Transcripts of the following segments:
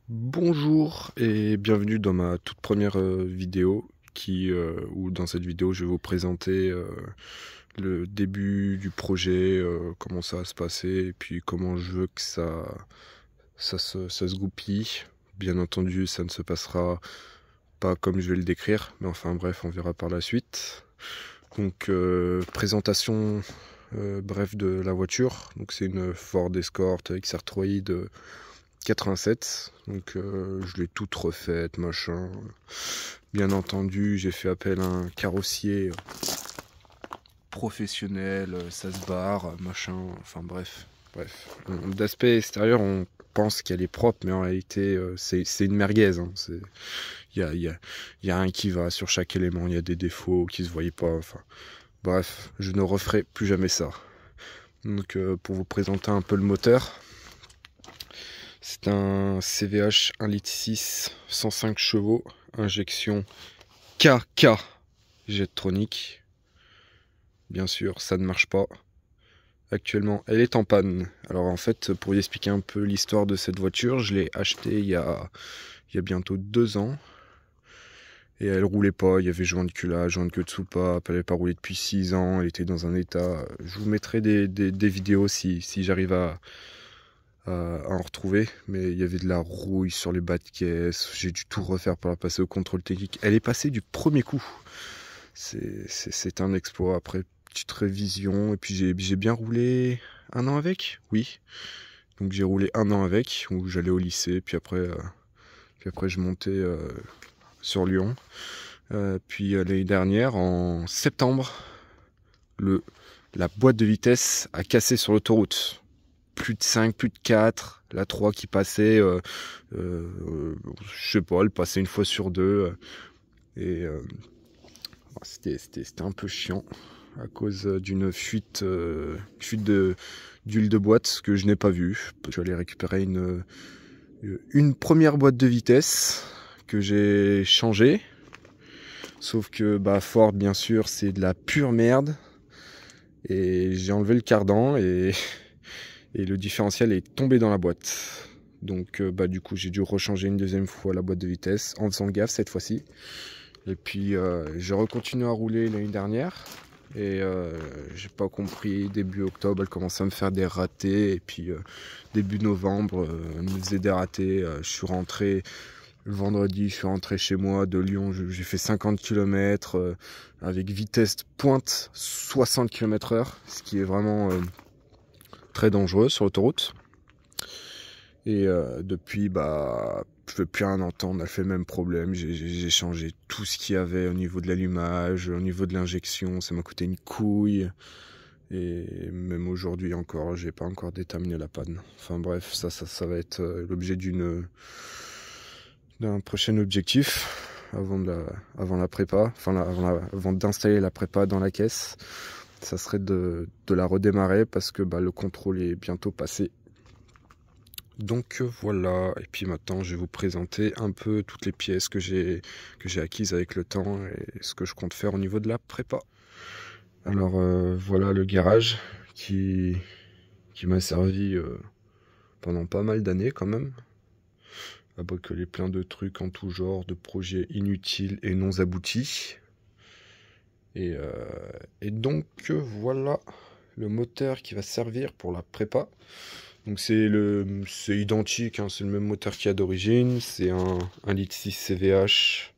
Bonjour et bienvenue dans ma toute première vidéo où dans cette vidéo je vais vous présenter le début du projet, comment ça va se passer et puis comment je veux que ça se goupille. Bien entendu, ça ne se passera pas comme je vais le décrire, mais enfin bref, on verra par la suite. Donc présentation bref de la voiture. Donc c'est une Ford Escort XR3i de 87, donc je l'ai toute refaite, machin. Bien entendu, j'ai fait appel à un carrossier professionnel, ça se barre, machin, enfin bref. D'aspect extérieur, on pense qu'elle est propre, mais en réalité, c'est une merguez. Hein. Y a rien qui va sur chaque élément, il y a des défauts qui se voyaient pas. Enfin, bref, je ne referai plus jamais ça. Donc, pour vous présenter un peu le moteur, c'est un CVH 1,6 litre 105 chevaux, injection KK Jetronic. Bien sûr, ça ne marche pas. Actuellement, elle est en panne. Alors en fait, pour y expliquer un peu l'histoire de cette voiture, je l'ai achetée il y a bientôt 2 ans. Et elle roulait pas, il y avait joint de culage, joint de queue de soupape, elle n'avait pas roulé depuis 6 ans, elle était dans un état... Je vous mettrai des vidéos si j'arrive à en retrouver, mais il y avait de la rouille sur les bas de caisse, j'ai dû tout refaire pour la passer au contrôle technique. Elle est passée du premier coup, c'est un exploit. Après, petite révision, et puis j'ai bien roulé 1 an avec, oui. Donc j'ai roulé 1 an avec, où j'allais au lycée, puis après je montais sur Lyon. Puis l'année dernière, en septembre, la boîte de vitesse a cassé sur l'autoroute. Plus de 5, plus de 4, la 3 qui passait, je sais pas, elle passait une fois sur deux, et c'était un peu chiant à cause d'une fuite d'huile de boîte que je n'ai pas vue. Je suis allé récupérer une première boîte de vitesse que j'ai changée, sauf que Ford bien sûr c'est de la pure merde, et j'ai enlevé le cardan et le différentiel est tombé dans la boîte. Donc du coup j'ai dû rechanger une deuxième fois la boîte de vitesse en faisant gaffe cette fois-ci. Et puis j'ai recontinué à rouler l'année dernière et j'ai pas compris, début octobre elle commençait à me faire des ratés, et puis début novembre elle me faisait des ratés. Je suis rentré le vendredi, je suis rentré chez moi de Lyon, j'ai fait 50 km avec vitesse pointe 60 km/h, ce qui est vraiment très dangereux sur l'autoroute. Et depuis, je veux plus rien entendre, elle fait le même problème. J'ai changé tout ce qu'il y avait au niveau de l'allumage, au niveau de l'injection, ça m'a coûté une couille. Et même aujourd'hui encore, j'ai pas encore déterminé la panne. Enfin bref, ça va être l'objet d'un prochain objectif avant la prépa, enfin avant d'installer la prépa dans la caisse. Ça serait de la redémarrer parce que le contrôle est bientôt passé. Donc voilà, et puis maintenant je vais vous présenter un peu toutes les pièces que j'ai acquises avec le temps et ce que je compte faire au niveau de la prépa. Alors voilà le garage qui m'a servi pendant pas mal d'années quand même, à bricoler plein de trucs en tout genre, de projets inutiles et non aboutis. Et donc voilà le moteur qui va servir pour la prépa. Donc c'est identique, hein, c'est le même moteur qu'il y a d'origine, c'est un 1,6 litre CVH.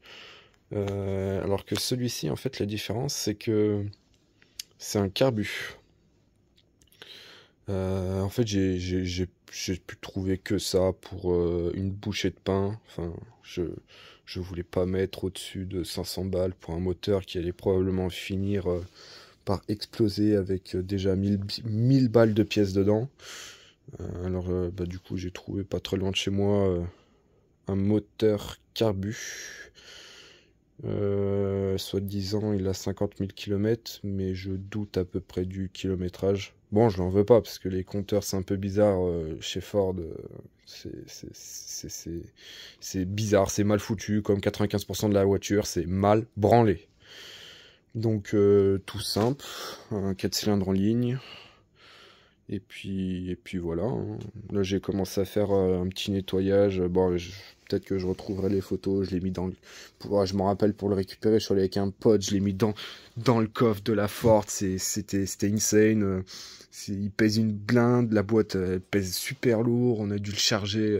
Alors que celui-ci, en fait, la différence, c'est que c'est un carbu. En fait, j'ai pu trouver que ça pour une bouchée de pain. Enfin, je voulais pas mettre au-dessus de 500 balles pour un moteur qui allait probablement finir par exploser avec déjà 1000 balles de pièces dedans. Alors du coup j'ai trouvé pas très loin de chez moi un moteur carbu, soi-disant il a 50 000 km, mais je doute à peu près du kilométrage. Bon, je l'en veux pas parce que les compteurs c'est un peu bizarre chez Ford, c'est bizarre, c'est mal foutu, comme 95% de la voiture, c'est mal branlé. Donc tout simple, un 4 cylindres en ligne, Et puis voilà, hein. Là, j'ai commencé à faire un petit nettoyage. Bon, peut-être que je retrouverai les photos. Je l'ai mis dans le... je m'en rappelle pour le récupérer. Je suis allé avec un pote. Je l'ai mis dans le coffre de la Ford. C'était insane. Il pèse une blinde. La boîte, elle pèse super lourd. On a dû le charger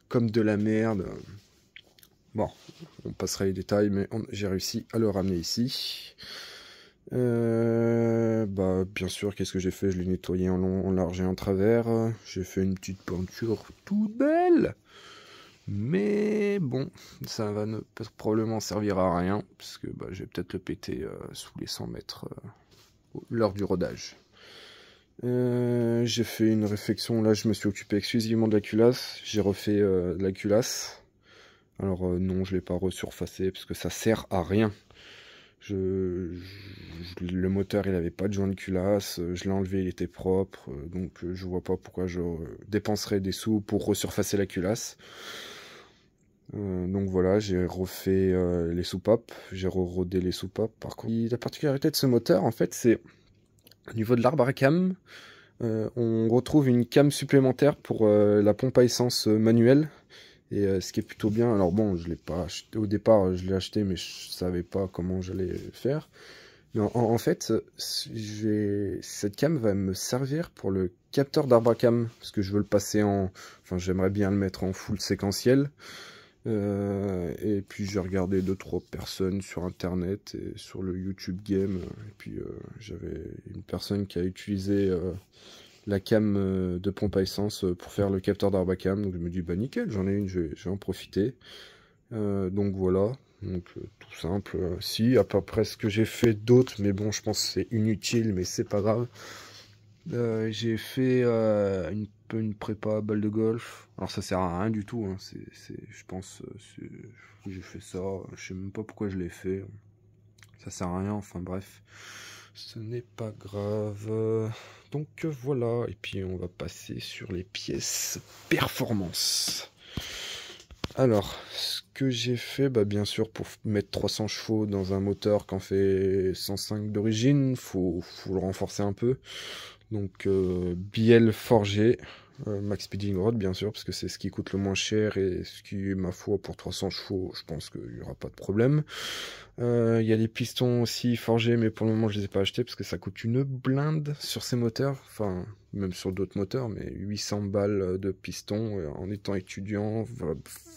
comme de la merde. Bon, on passera les détails, mais j'ai réussi à le ramener ici. Bah, bien sûr, qu'est-ce que j'ai fait? Je l'ai nettoyé en long, en large et en travers. J'ai fait une petite peinture toute belle. Mais bon, ça va probablement servir à rien, parce que bah, je vais peut-être le péter sous les 100 mètres lors du rodage. J'ai fait une réflexion, là je me suis occupé exclusivement de la culasse. J'ai refait la culasse. Alors non, je l'ai pas resurfacé, parce que ça sert à rien. Le moteur il avait pas de joint de culasse, je l'ai enlevé, il était propre, donc je vois pas pourquoi je dépenserais des sous pour resurfacer la culasse. Donc voilà, j'ai refait les soupapes, j'ai rodé les soupapes. Par contre, la particularité de ce moteur en fait, c'est au niveau de l'arbre à cam, on retrouve une cam supplémentaire pour la pompe à essence manuelle. Et ce qui est plutôt bien, alors bon, je l'ai pas acheté au départ, je l'ai acheté, mais je savais pas comment j'allais faire. Mais en fait, cette cam va me servir pour le capteur d'arbre à cam, parce que je veux le passer en, enfin, j'aimerais bien le mettre en full séquentiel. Et puis j'ai regardé 2-3 personnes sur internet et sur le YouTube Game. Et puis j'avais une personne qui a utilisé la cam de pompe à essence pour faire le capteur d'arbre à cam. Donc je me dis bah nickel, j'en ai une, je vais en profiter. Donc voilà, donc tout simple. Si, à peu près ce que j'ai fait d'autres, mais bon, je pense que c'est inutile, mais c'est pas grave. J'ai fait une prépa à balle de golf. Alors ça sert à rien du tout, hein. Je pense j'ai fait ça, je sais même pas pourquoi je l'ai fait. Ça sert à rien, enfin bref. Ce n'est pas grave. Donc voilà, et puis on va passer sur les pièces performance. Alors, ce que j'ai fait, bah bien sûr, pour mettre 300 chevaux dans un moteur qu'en fait 105 d'origine, faut le renforcer un peu. Donc, bielle forgée, Max Speeding Rod, bien sûr, parce que c'est ce qui coûte le moins cher et ce qui, ma foi, pour 300 chevaux, je pense qu'il n'y aura pas de problème. Il y a les pistons aussi forgés, mais pour le moment, je les ai pas achetés parce que ça coûte une blinde sur ces moteurs. Enfin, même sur d'autres moteurs, mais 800 balles de pistons en étant étudiant.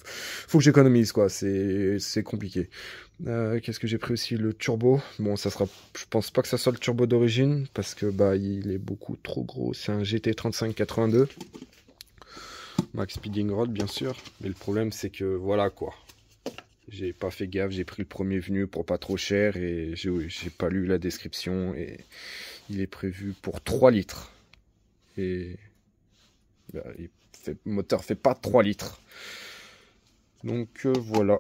Faut que j'économise, quoi. C'est compliqué. Qu'est-ce que j'ai pris aussi? Le turbo. Bon, ça sera, je pense pas que ça soit le turbo d'origine parce que bah il est beaucoup trop gros. C'est un GT3582. Max Speeding Rod, bien sûr. Mais le problème, c'est que voilà quoi. J'ai pas fait gaffe, j'ai pris le premier venu pour pas trop cher et j'ai pas lu la description et il est prévu pour 3 litres. Et bah, le moteur fait pas 3 litres. Donc voilà.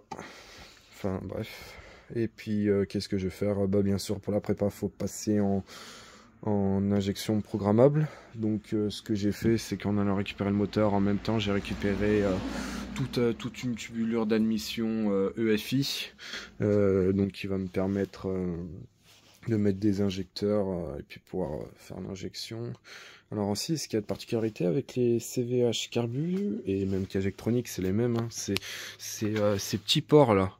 Enfin bref. Et puis qu'est-ce que je vais faire? Bah bien sûr pour la prépa faut passer en injection programmable. Donc ce que j'ai fait c'est qu'en allant récupérer le moteur en même temps j'ai récupéré toute une tubulure d'admission EFI donc qui va me permettre de mettre des injecteurs et puis pouvoir faire l'injection. Alors aussi ce qu'il y a de particularité avec les CVH Carbu et même Cajectronic c'est les mêmes, hein, c'est ces petits ports là,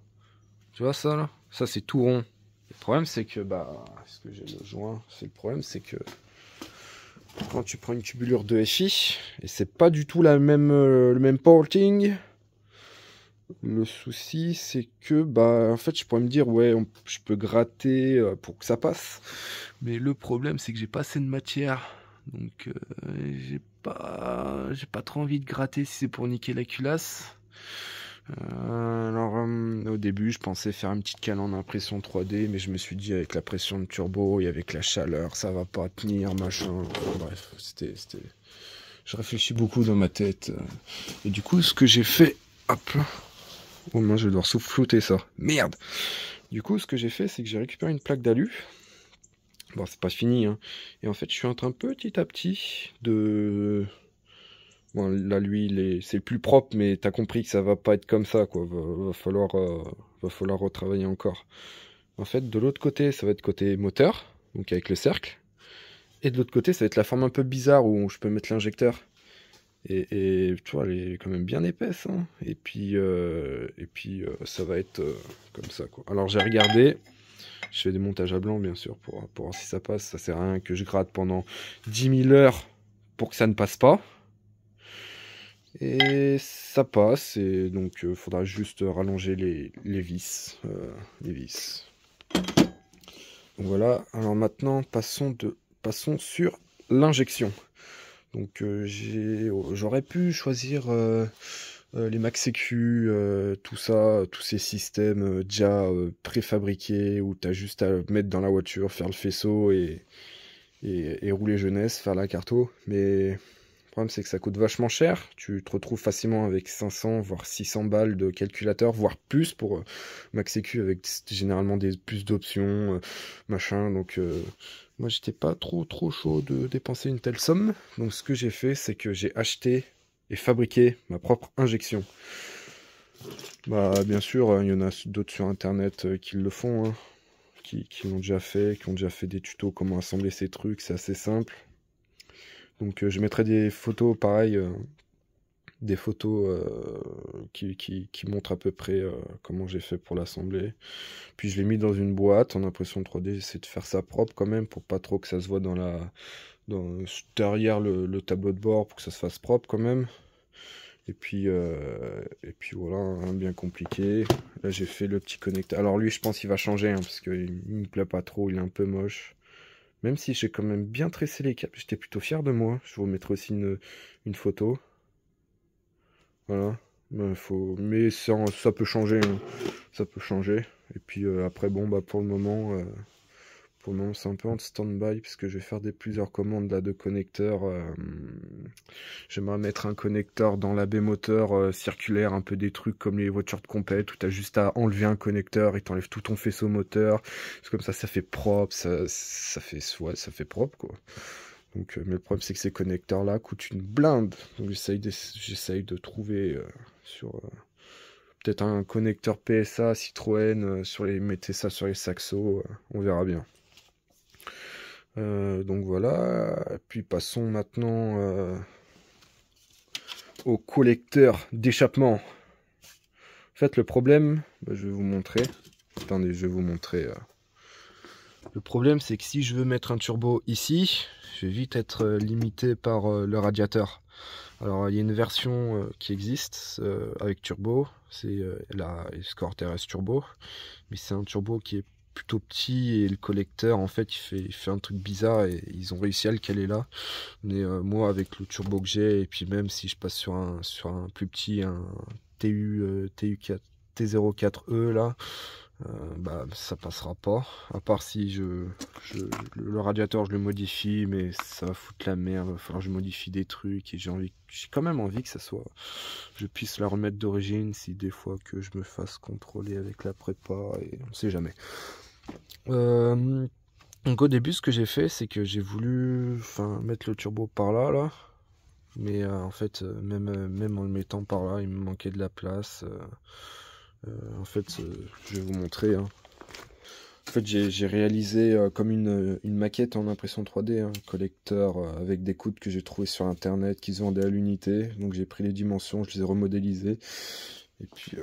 tu vois ça là, ça c'est tout rond. Le problème c'est que bah est-ce que j'ai le joint, c'est le problème c'est que quand tu prends une tubulure de FI et c'est pas du tout le même porting. Le souci c'est que bah en fait je pourrais me dire ouais je peux gratter pour que ça passe, mais le problème c'est que j'ai pas assez de matière, donc j'ai pas trop envie de gratter si c'est pour niquer la culasse. Alors au début je pensais faire une petite cale en impression 3D, mais je me suis dit avec la pression de turbo et avec la chaleur ça va pas tenir machin. Enfin, bref, je réfléchis beaucoup dans ma tête et du coup ce que j'ai fait, hop, oh mince, je vais devoir soufflouter ça, merde. Du coup ce que j'ai fait c'est que j'ai récupéré une plaque d'alu. Bon c'est pas fini hein, et en fait je suis en train petit à petit de... Bon, là, lui, c'est le plus propre, mais t'as compris que ça va pas être comme ça, quoi. Va falloir retravailler encore. En fait, de l'autre côté, ça va être côté moteur, donc avec le cercle. Et de l'autre côté, ça va être la forme un peu bizarre où je peux mettre l'injecteur. Et tu vois, elle est quand même bien épaisse, hein. Et puis, ça va être comme ça, quoi. Alors j'ai regardé, je fais des montages à blanc, bien sûr, pour voir si ça passe. Ça sert à rien que je gratte pendant 10 000 heures pour que ça ne passe pas. Et ça passe, et donc faudra juste rallonger les vis. Donc voilà, alors maintenant passons sur l'injection. Donc j'aurais pu choisir les MaxEQ, tout ça, tous ces systèmes déjà préfabriqués où tu as juste à mettre dans la voiture, faire le faisceau et rouler jeunesse, faire la carto. Mais le problème c'est que ça coûte vachement cher. Tu te retrouves facilement avec 500 voire 600 balles de calculateur, voire plus pour MaxEQ avec généralement plus d'options, machin. Donc moi j'étais pas trop chaud de dépenser une telle somme. Donc ce que j'ai fait, c'est que j'ai acheté et fabriqué ma propre injection. Bah bien sûr, il y en a d'autres sur internet qui le font, hein, qui l'ont déjà fait, qui ont déjà fait des tutos comment assembler ces trucs, c'est assez simple. Donc je mettrai des photos pareil, des photos qui montrent à peu près comment j'ai fait pour l'assembler. Puis je l'ai mis dans une boîte en impression 3D, j'essaie de faire ça propre quand même pour pas trop que ça se voit derrière le tableau de bord, pour que ça se fasse propre quand même. Et puis voilà, hein, bien compliqué. Là j'ai fait le petit connecteur. Alors lui je pense qu'il va changer, hein, parce qu'il me plaît pas trop, il est un peu moche. Même si j'ai quand même bien tressé les câbles, j'étais plutôt fier de moi. Je vous mettrai aussi une photo. Voilà. Mais ça peut changer, hein. Ça peut changer. Et puis après, bon, bah pour le moment c'est un peu en stand-by parce que je vais faire plusieurs commandes là de connecteurs. J'aimerais mettre un connecteur dans la baie moteur circulaire, un peu des trucs comme les voitures de compète où tu as juste à enlever un connecteur et t'enlèves tout ton faisceau moteur. C'est comme ça fait propre, ça fait propre quoi. Donc, mais le problème c'est que ces connecteurs là coûtent une blinde. Donc j'essaye de trouver sur peut-être un connecteur PSA Citroën mettez ça sur les Saxo, on verra bien. Donc voilà, puis passons maintenant au collecteur d'échappement. En fait, le problème, je vais vous montrer. Attendez, je vais vous montrer. Le problème, c'est que si je veux mettre un turbo ici, je vais vite être limité par le radiateur. Alors, il y a une version qui existe avec turbo, c'est la Escort RS Turbo, mais c'est un turbo qui est plutôt petit et le collecteur en fait il fait un truc bizarre et ils ont réussi à le caler là. Mais moi avec le turbo que j'ai et puis même si je passe sur un plus petit, un T04E là, bah ça passera pas, à part si le radiateur je le modifie, mais ça va foutre la merde, il va falloir que je modifie des trucs et j'ai quand même envie que je puisse la remettre d'origine si des fois que je me fasse contrôler avec la prépa et on sait jamais. Donc au début ce que j'ai fait c'est que j'ai voulu mettre le turbo par là, mais en fait même en le mettant par là il me manquait de la place. En fait je vais vous montrer, hein. En fait j'ai réalisé comme une maquette en impression 3D, un collecteur avec des coudes que j'ai trouvé sur internet qui se vendaient à l'unité. Donc j'ai pris les dimensions, je les ai remodélisées et puis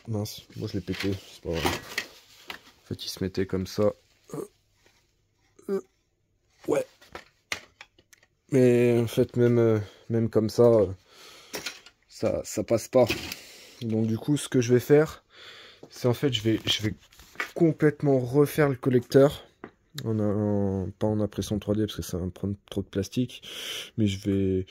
mince, moi je l'ai pété, c'est pas vrai. En fait, il se mettait comme ça. Ouais. Mais en fait, même comme ça, ça passe pas. Donc du coup, ce que je vais faire, c'est en fait, je vais complètement refaire le collecteur. Pas en impression 3D parce que ça va me prendre trop de plastique. Mais je vais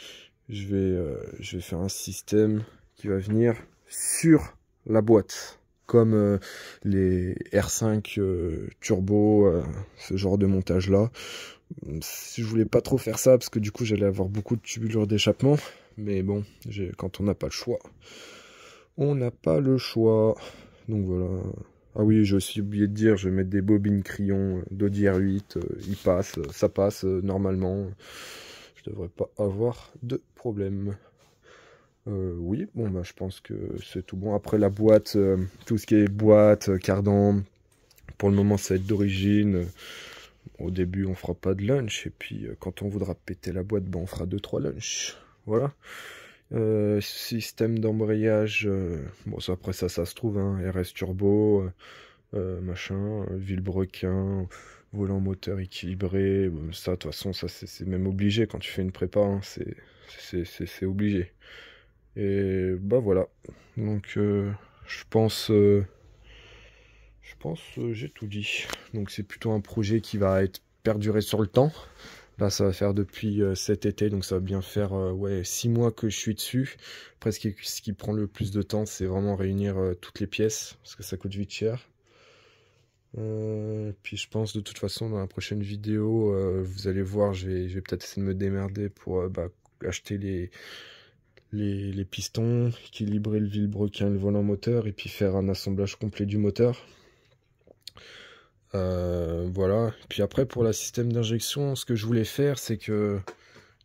faire un système qui va venir sur la boîte. Comme les R5 turbo, ce genre de montage là. Je voulais pas trop faire ça parce que du coup j'allais avoir beaucoup de tubulures d'échappement, mais bon, quand on n'a pas le choix, on n'a pas le choix. Donc voilà. Ah oui, j'ai aussi oublié de dire, je vais mettre des bobines crayons d'Audi R8, ça passe normalement, je devrais pas avoir de problème. Oui, bon bah je pense que c'est tout bon. Après la boîte, tout ce qui est boîte, cardan, pour le moment ça va être d'origine. Au début, on fera pas de lunch, et puis quand on voudra péter la boîte, ben, on fera 2-3 lunchs. Voilà. Système d'embrayage, bon, ça, après ça se trouve, hein, RS turbo, machin, vilebrequin, volant moteur équilibré, ça, de toute façon, ça c'est même obligé quand tu fais une prépa, hein, c'est obligé. Et bah voilà. Donc, je pense. J'ai tout dit. Donc c'est plutôt un projet qui va être perduré sur le temps. Là, ça va faire depuis cet été, donc ça va bien faire ouais, 6 mois que je suis dessus. Après, ce qui prend le plus de temps, c'est vraiment réunir toutes les pièces, parce que ça coûte vite cher. Puis je pense de toute façon, dans la prochaine vidéo, vous allez voir, je vais peut-être essayer de me démerder pour bah, acheter les pistons, équilibrer le vilebrequin et le volant moteur, et puis faire un assemblage complet du moteur. Voilà. Puis après, pour la système d'injection, ce que je voulais faire, c'est que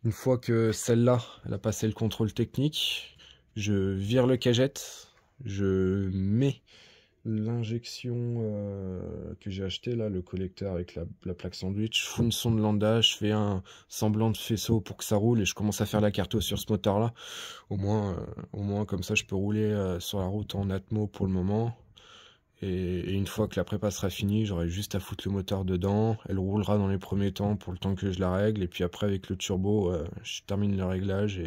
une fois que celle-là, elle a passé le contrôle technique, je vire le cagette, je mets l'injection que j'ai acheté là, le collecteur avec la plaque sandwich, je fous une sonde lambda, je fais un semblant de faisceau pour que ça roule et je commence à faire la carto sur ce moteur là. Au moins comme ça je peux rouler sur la route en atmo pour le moment. Et une fois que la prépa sera finie, j'aurai juste à foutre le moteur dedans. Elle roulera dans les premiers temps pour le temps que je la règle. Et puis après, avec le turbo, je termine le réglage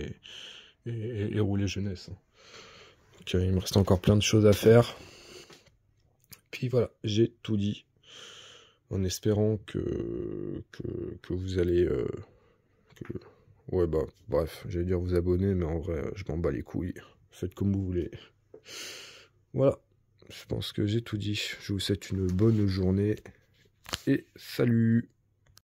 et rouler jeunesse. Donc, il me reste encore plein de choses à faire. Puis voilà, j'ai tout dit. En espérant que vous allez... Ouais, bah, bref, j'allais dire vous abonner, mais en vrai, je m'en bats les couilles. Faites comme vous voulez. Voilà. Je pense que j'ai tout dit. Je vous souhaite une bonne journée et salut!